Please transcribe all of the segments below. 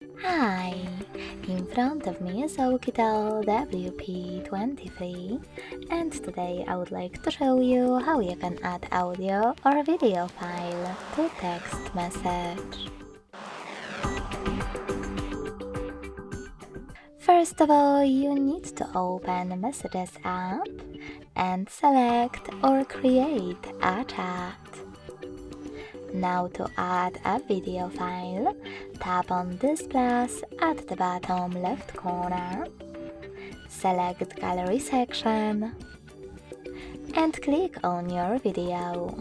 Hi, in front of me is OUKITEL WP23, and today I would like to show you how you can add audio or video file to text message. First of all, you need to open Messages app and select or create a chat. Now to add a video file, tap on this plus at the bottom left corner, select Gallery section, and click on your video.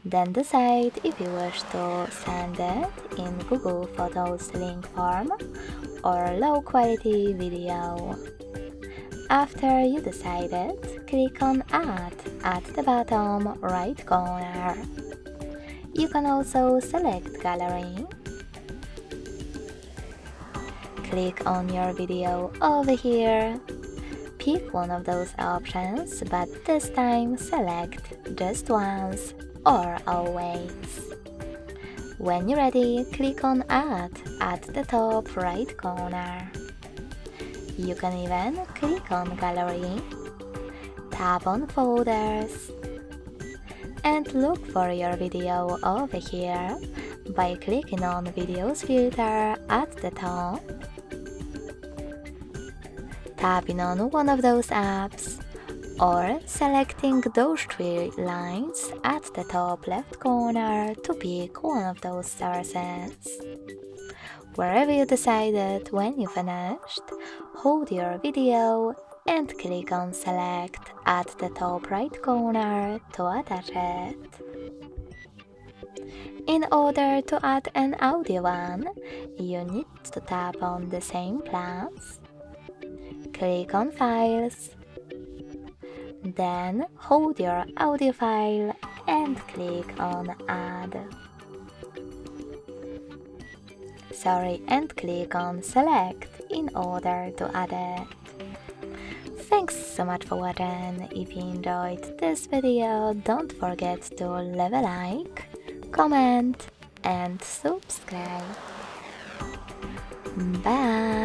Then decide if you wish to send it in Google Photos link form or low quality video. After you decided, click on Add at the bottom right corner. You can also select Gallery. Click on your video over here. Pick one of those options, but this time select just once or always. When you're ready, click on Add at the top right corner. You can even click on Gallery, tap on Folders, and look for your video over here by clicking on Videos filter at the top, tapping on one of those apps, or selecting those three lines at the top left corner to pick one of those sources. Wherever you decided when you finished, hold your video and click on Select at the top right corner to attach it. In order to add an audio one, you need to tap on the same plus, click on Files, then hold your audio file and click on Add. And click on Select in order to add it. Thanks so much for watching. If you enjoyed this video, don't forget to leave a like, comment and subscribe. Bye!